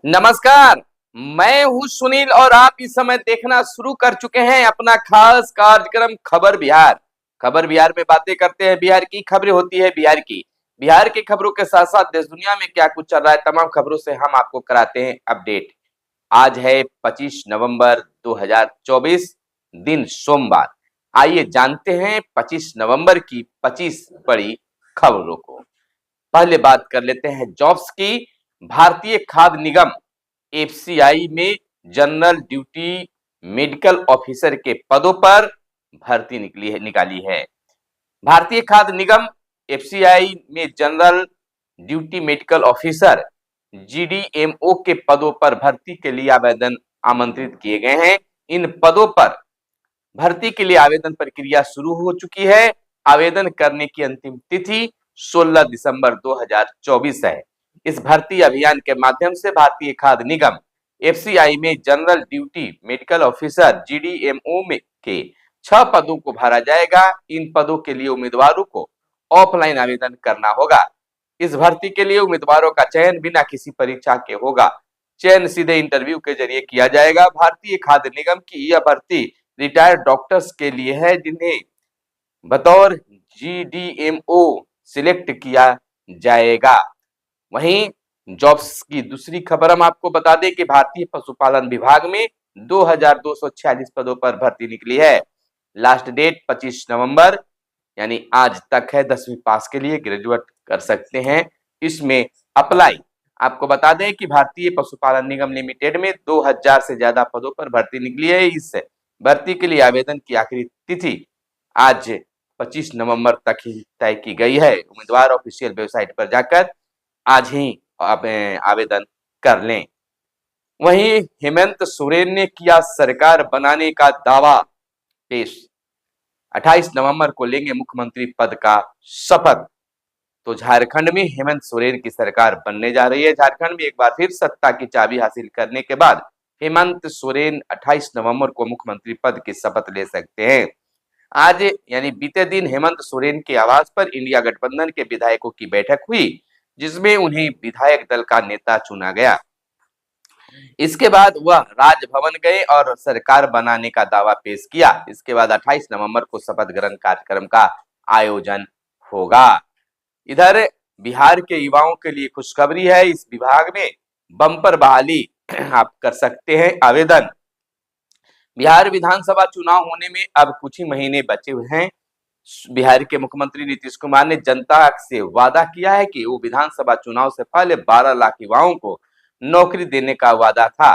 नमस्कार। मैं हूं सुनील और आप इस समय देखना शुरू कर चुके हैं अपना खास कार्यक्रम खबर बिहार। खबर बिहार में बातें करते हैं, बिहार की खबरें होती है बिहार की खबरों के साथ साथ देश दुनिया में क्या कुछ चल रहा है तमाम खबरों से हम आपको कराते हैं अपडेट। आज है 25 नवंबर 2024, दिन सोमवार। आइए जानते हैं 25 नवंबर की 25 बड़ी खबरों को। पहले बात कर लेते हैं जॉब्स की। भारतीय खाद्य निगम एफसीआई में जनरल ड्यूटी मेडिकल ऑफिसर के पदों पर भर्ती निकाली है। भारतीय खाद्य निगम एफसीआई में general duty medical officer GDMO के पदों पर भर्ती के लिए आवेदन आमंत्रित किए गए हैं। इन पदों पर भर्ती के लिए आवेदन प्रक्रिया शुरू हो चुकी है। आवेदन करने की अंतिम तिथि 16 दिसंबर 2024 है। इस भर्ती अभियान के माध्यम से भारतीय खाद्य निगम एफसीआई में general duty medical officer GDMO में के 6 पदों को भरा जाएगा। इन पदों के लिए उम्मीदवारों को ऑफलाइन आवेदन करना होगा। इस भर्ती के लिए उम्मीदवारों का चयन बिना किसी परीक्षा के होगा। चयन सीधे इंटरव्यू के जरिए किया जाएगा। भारतीय खाद्य निगम की यह भर्ती रिटायर्ड डॉक्टर्स के लिए है जिन्हें बतौर जीडीएमओ सिलेक्ट किया जाएगा। वहीं जॉब्स की दूसरी खबर हम आपको बता दें कि भारतीय पशुपालन विभाग में 2246 पदों पर भर्ती निकली है। लास्ट डेट 25 नवंबर यानी आज तक है। 10वीं पास के लिए ग्रेजुएट कर सकते हैं इसमें अप्लाई। आपको बता दें कि भारतीय पशुपालन निगम लिमिटेड में 2000 से ज्यादा पदों पर भर्ती निकली है। इस भर्ती के लिए आवेदन की आखिरी तिथि आज 25 नवंबर तक ही तय की गई है। उम्मीदवार ऑफिशियल वेबसाइट पर जाकर आज ही आप आवेदन कर लें। वहीं हेमंत सोरेन ने किया सरकार बनाने का दावा पेश। 28 नवंबर को लेंगे मुख्यमंत्री पद का शपथ। तो झारखंड में हेमंत सोरेन की सरकार बनने जा रही है। झारखंड में एक बार फिर सत्ता की चाबी हासिल करने के बाद हेमंत सोरेन 28 नवंबर को मुख्यमंत्री पद की शपथ ले सकते हैं। आज यानी बीते दिन हेमंत सोरेन के आवास पर इंडिया गठबंधन के विधायकों की बैठक हुई जिसमें उन्हें विधायक दल का नेता चुना गया। इसके बाद वह राजभवन गए और सरकार बनाने का दावा पेश किया। इसके बाद 28 नवंबर को शपथ ग्रहण कार्यक्रम का आयोजन होगा। इधर बिहार के युवाओं के लिए खुशखबरी है। इस विभाग में बम्पर बहाली आप कर सकते हैं आवेदन। बिहार विधानसभा चुनाव होने में अब कुछ ही महीने बचे हुए हैं। बिहार के मुख्यमंत्री नीतीश कुमार ने जनता से वादा किया है कि वो विधानसभा चुनाव से पहले 12 लाख युवाओं को नौकरी देने का वादा था।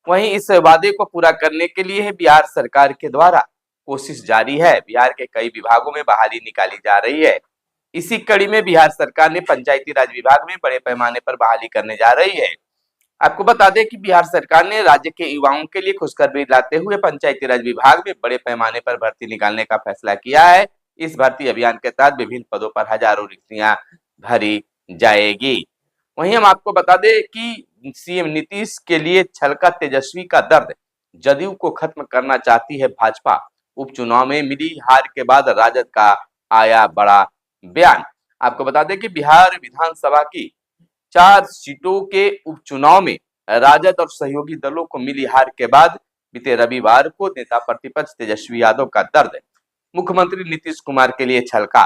वहीं इस वादे को पूरा करने के लिए बिहार सरकार के द्वारा कोशिश जारी है। बिहार के कई विभागों में बहाली निकाली जा रही है। इसी कड़ी में बिहार सरकार ने पंचायती राज विभाग में बड़े पैमाने पर बहाली करने जा रही है। आपको बता दें कि बिहार सरकार ने राज्य के युवाओं के लिए खुशखबरी लाते हुए पंचायती राज विभाग में बड़े पैमाने पर भर्ती निकालने का फैसला किया है। इस भर्ती अभियान के तहत विभिन्न पदों पर हजारों रिक्तियां भरी जाएगी। वहीं हम आपको बता दें कि सीएम नीतीश के लिए छलका तेजस्वी का दर्द। जदयू को खत्म करना चाहती है भाजपा। उपचुनाव में मिली हार के बाद राजद का आया बड़ा बयान। आपको बता दें कि बिहार विधानसभा की 4 सीटों के उपचुनाव में राजद और सहयोगी दलों को मिली हार के बाद बीते रविवार को नेता प्रतिपक्ष तेजस्वी यादव का दर्द मुख्यमंत्री नीतीश कुमार के लिए छलका।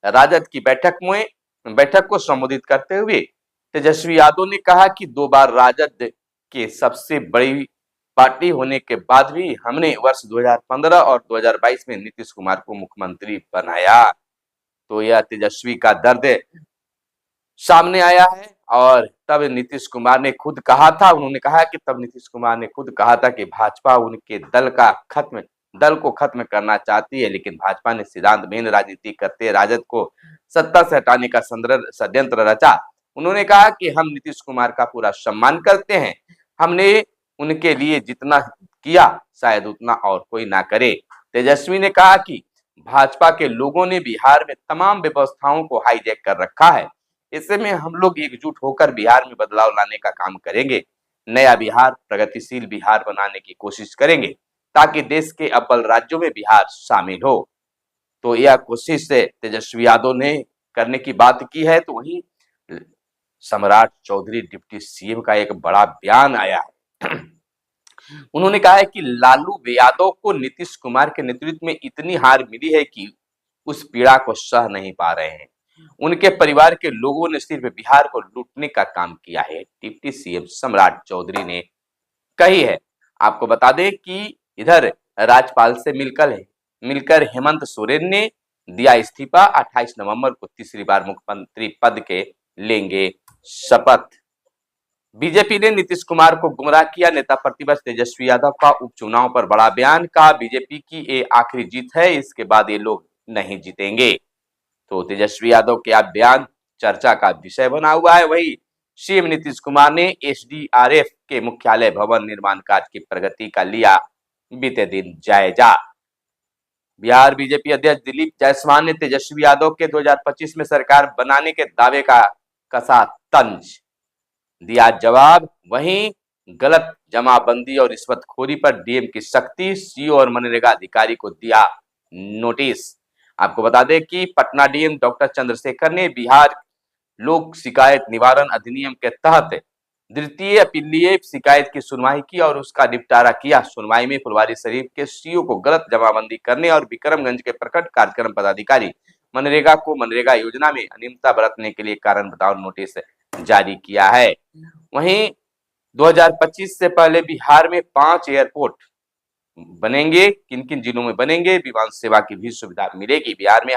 राजद की बैठक को संबोधित करते हुए तेजस्वी यादव ने कहा कि 2 बार राजद के सबसे बड़ी पार्टी होने के बाद भी हमने वर्ष 2015 और 2022 में नीतीश कुमार को मुख्यमंत्री बनाया। तो यह तेजस्वी का दर्द सामने आया है। और तब नीतीश कुमार ने खुद कहा था, उन्होंने कहा कि तब नीतीश कुमार ने खुद कहा था कि भाजपा उनके दल को खत्म करना चाहती है, लेकिन भाजपा ने सिद्धांतहीन राजनीति करते राजद को सत्ता से हटाने का षड्यंत्र रचा। उन्होंने कहा कि हम नीतीश कुमार का पूरा सम्मान करते हैं। हमने उनके लिए जितना किया शायद उतना और कोई ना करे। तेजस्वी ने कहा कि भाजपा के लोगों ने बिहार में तमाम व्यवस्थाओं को हाईजैक कर रखा है। ऐसे में हम लोग एकजुट होकर बिहार में बदलाव लाने का काम करेंगे। नया बिहार, प्रगतिशील बिहार बनाने की कोशिश करेंगे ताकि देश के अव्वल राज्यों में बिहार शामिल हो। तो यह कोशिश से तेजस्वी यादव ने करने की बात की है। तो वहीं सम्राट चौधरी डिप्टी सीएम का एक बड़ा बयान आया है। उन्होंने कहा है कि लालू यादव को नीतीश कुमार के नेतृत्व में इतनी हार मिली है कि उस पीड़ा को सह नहीं पा रहे हैं। उनके परिवार के लोगों ने सिर्फ बिहार को लूटने का काम किया है, डिप्टी सीएम सम्राट चौधरी ने कही है। आपको बता दें कि इधर राज्यपाल से मिलकर हेमंत सोरेन ने दिया इस्तीफा। 28 नवंबर को तीसरी बार मुख्यमंत्री पद के लेंगे शपथ। बीजेपी ने नीतीश कुमार को गुमराह किया। नेता प्रतिपक्ष तेजस्वी यादव का उपचुनाव पर बड़ा बयान। कहा बीजेपी की ये आखिरी जीत है, इसके बाद ये लोग नहीं जीतेंगे। तो तेजस्वी यादव के आप बयान चर्चा का विषय बना हुआ है। वही सीएम नीतीश कुमार ने एसडीआरएफ के मुख्यालय भवन निर्माण कार्य की प्रगति का लिया बीते दिन जायजा। बिहार बीजेपी अध्यक्ष दिलीप जायसवाल ने तेजस्वी यादव के 2025 में सरकार बनाने के दावे का कसा तंज, दिया जवाब। वहीं गलत जमाबंदी और रिश्वतखोरी पर डीएम की सख्ती, सीओ और मनरेगा अधिकारी को दिया नोटिस। आपको बता दें कि पटना डीएम डॉक्टर चंद्रशेखर ने बिहार लोक शिकायत निवारण अधिनियम के तहत द्वितीय अपीलीय शिकायत की सुनवाई की और उसका निपटारा किया। सुनवाई में फुलवारीशरीफ के सीओ को गलत जमाबंदी करने और विक्रमगंज के प्रखंड कार्यक्रम पदाधिकारी मनरेगा को मनरेगा योजना में अनियमितता बरतने के लिए कारण बताओ नोटिस जारी किया है। वहीं 2025 से पहले बिहार में 5 एयरपोर्ट बनेंगे। किन किन जिलों में बनेंगे? विमान सेवा की भी सुविधा मिलेगी। बिहार में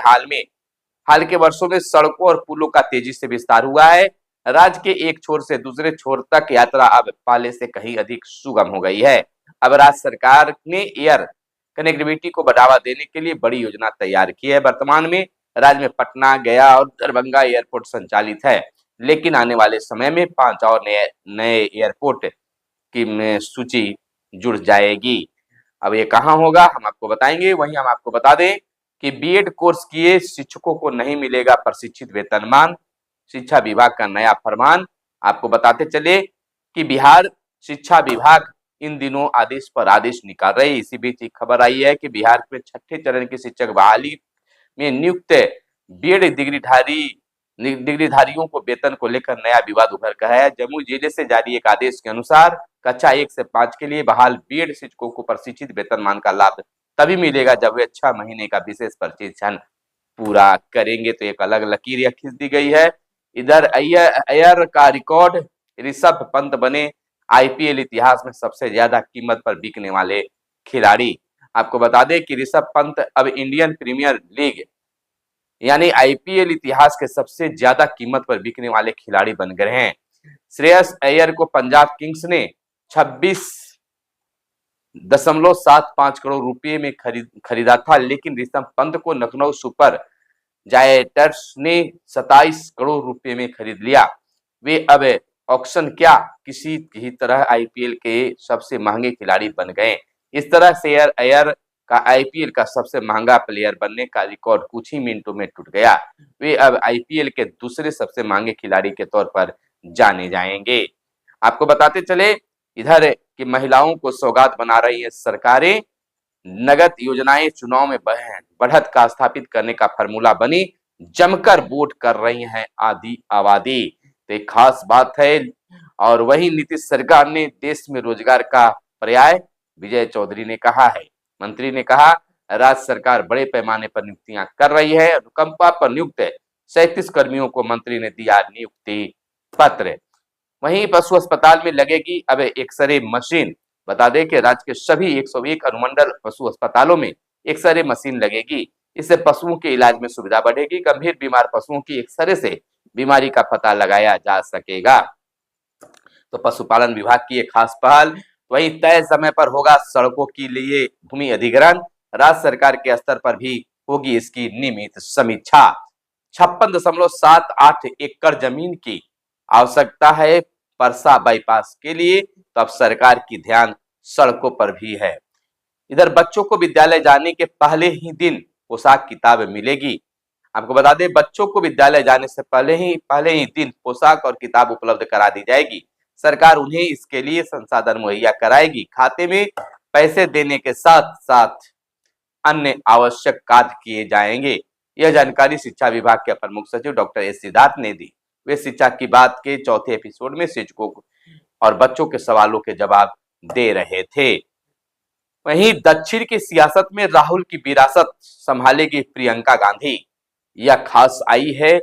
हाल के वर्षों में सड़कों और पुलों का तेजी से विस्तार हुआ है। राज्य के एक छोर से दूसरे छोर तक यात्रा अब पहले से कहीं अधिक सुगम हो गई है। अब राज्य सरकार ने एयर कनेक्टिविटी को बढ़ावा देने के लिए बड़ी योजना तैयार की है। वर्तमान में राज्य में पटना, गया और दरभंगा एयरपोर्ट संचालित है, लेकिन आने वाले समय में 5 और नए एयरपोर्ट की सूची जुड़ जाएगी। अब ये कहाँ होगा हम आपको बताएंगे। वहीं हम आपको बता दें कि बीएड कोर्स किए शिक्षकों को नहीं मिलेगा प्रशिक्षित वेतनमान, शिक्षा विभाग का नया फरमान। आपको बताते चले कि बिहार शिक्षा विभाग इन दिनों आदेश पर आदेश निकाल रही है। इसी बीच एक खबर आई है कि बिहार में 6ठे चरण की शिक्षक बहाली में नियुक्त बीएड डिग्रीधारियों को वेतन को लेकर नया विवाद उभर कर है। जमुई जिले से जारी एक आदेश के अनुसार कक्षा 1 से 5 के लिए बहाल बीएड शिक्षकों को प्रशिक्षित वेतनमान का लाभ तभी मिलेगा जब वे 6 महीने का विशेष प्रशिक्षण पूरा करेंगे। तो एक अलग लकीर यह खींच दी गई है। इधर अय्यर का रिकॉर्ड, ऋषभ पंत बने आईपीएल इतिहास में सबसे ज्यादा कीमत पर बिकने वाले खिलाड़ी। आपको बता दें कि ऋषभ पंत अब इंडियन प्रीमियर लीग यानी आईपीएल इतिहास के सबसे ज्यादा कीमत पर बिकने वाले खिलाड़ी बन गए हैं। श्रेयस अय्यर को पंजाब किंग्स ने 26.75 करोड़ रुपए में खरीदा था, लेकिन ऋषभ पंत को लखनऊ सुपर जायंट्स ने 27 करोड़ रुपए में खरीद लिया। वे अब ऑक्शन क्या किसी भी तरह आईपीएल के सबसे महंगे खिलाड़ी बन गए। इस तरह से अय्यर का आईपीएल का सबसे महंगा प्लेयर बनने का रिकॉर्ड कुछ ही मिनटों में टूट गया। वे अब आईपीएल के दूसरे सबसे महंगे खिलाड़ी के तौर पर जाने जाएंगे। आपको बताते चले इधर कि महिलाओं को सौगात बना रही है सरकारें। नगद योजनाएं चुनाव में बढ़त का स्थापित करने का फॉर्मूला बनी, जमकर वोट कर रही हैं आधी आबादी। तो एक खास बात है। और वही नीतीश सरकार ने देश में रोजगार का पर्याय, विजय चौधरी ने कहा है। मंत्री ने कहा राज्य सरकार बड़े पैमाने पर नियुक्तियां कर रही है। अनुकंपा पर नियुक्त 37 कर्मियों को मंत्री ने दिया नियुक्ति पत्र। वहीं पशु अस्पताल में लगेगी अब एक्सरे मशीन। बता दें कि राज्य के सभी 101 अनुमंडल पशु अस्पतालों में एक्सरे मशीन लगेगी। इससे पशुओं के इलाज में सुविधा बढ़ेगी। गंभीर बीमार पशुओं की एक्सरे से बीमारी का पता लगाया जा सकेगा। तो पशुपालन विभाग की एक खास पहल। वहीं तय समय पर होगा सड़कों के लिए भूमि अधिग्रहण। राज्य सरकार के स्तर पर भी होगी इसकी नियमित समीक्षा। 56.78 एकड़ जमीन की आवश्यकता है परसा बाईपास के लिए, तो अब सरकार की ध्यान सड़कों पर भी है। इधर बच्चों को विद्यालय जाने के पहले ही दिन पोशाक किताब मिलेगी। आपको बता दें बच्चों को विद्यालय जाने से पहले ही दिन पोशाक और किताब उपलब्ध करा दी जाएगी। सरकार उन्हें इसके लिए संसाधन मुहैया कराएगी। खाते में पैसे देने के साथ साथ अन्य आवश्यक कार्य किए जाएंगे। यह जानकारी शिक्षा विभाग के अपर मुख्य सचिव डॉक्टर एस सिद्धार्थ ने दी। वे शिक्षा की बात के चौथे एपिसोड में शिक्षकों और बच्चों के सवालों के जवाब दे रहे थे। वहीं दक्षिण की सियासत में राहुल की विरासत संभालेगी प्रियंका गांधी। यह खास आई है।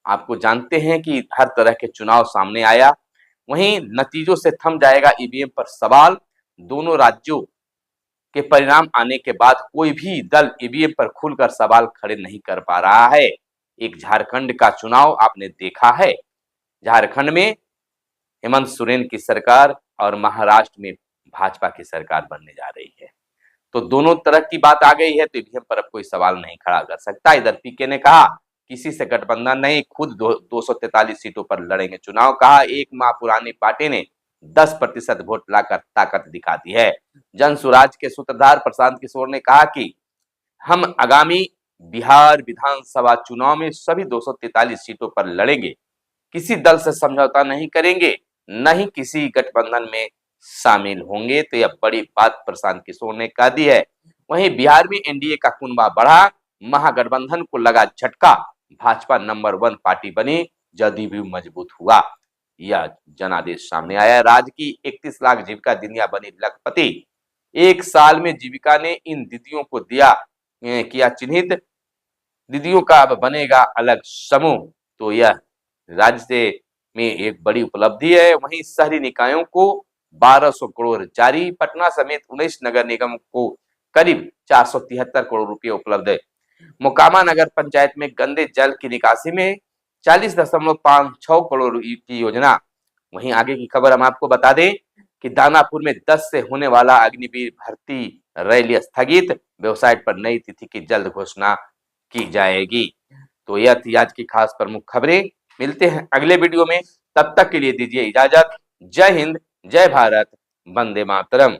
आपको जानते हैं कि हर तरह के चुनाव सामने आया, वहीं नतीजों से थम जाएगा ईवीएम पर सवाल। दोनों राज्यों के परिणाम आने के बाद कोई भी दल ईवीएम पर खुलकर सवाल खड़े नहीं कर पा रहा है। एक झारखंड का चुनाव आपने देखा है। झारखंड में हेमंत सोरेन की सरकार और महाराष्ट्र में भाजपा की सरकार बनने जा रही है। तो दोनों तरह की बात आ गई है, तो ईवीएम पर अब कोई सवाल नहीं खड़ा कर सकता। इधर पीके ने कहा किसी से गठबंधन नहीं, खुद 243 सीटों पर लड़ेंगे चुनाव। कहा एक माह पुरानी पार्टी ने 10% वोट लाकर ताकत दिखा दी है। जन स्वराज के सूत्रधार प्रशांत किशोर ने कहा कि हम आगामी बिहार विधानसभा चुनाव में सभी 243 सीटों पर लड़ेंगे, किसी दल से समझौता नहीं करेंगे, न ही किसी गठबंधन में शामिल होंगे। तो यह बड़ी बात प्रशांत किशोर ने कह दी है। वहीं बिहार में एनडीए का कुनबा बढ़ा, महागठबंधन को लगा झटका, भाजपा नंबर 1 पार्टी बनी, जदयू मजबूत हुआ। यह जनादेश सामने आया। राज्य की 31 लाख जीविका दीदियां बनी लखपति। एक साल में जीविका ने इन दीदियों को किया चिन्हित। दीदियों का अब बनेगा अलग समूह। तो यह राज्य में एक बड़ी उपलब्धि है। वहीं शहरी निकायों को 1200 करोड़ जारी। पटना समेत 19 नगर निगम को करीब 473 करोड़ रुपए उपलब्ध है। मोकामा नगर पंचायत में गंदे जल की निकासी में 40.56 करोड़ की योजना। वहीं आगे की खबर हम आपको बता दें कि दानापुर में 10 से होने वाला अग्निवीर भर्ती रैली स्थगित, वेबसाइट पर नई तिथि की जल्द घोषणा की जाएगी। तो यह थी आज की खास प्रमुख खबरें। मिलते हैं अगले वीडियो में, तब तक के लिए दीजिए इजाजत। जय हिंद, जय भारत, वंदे मातरम।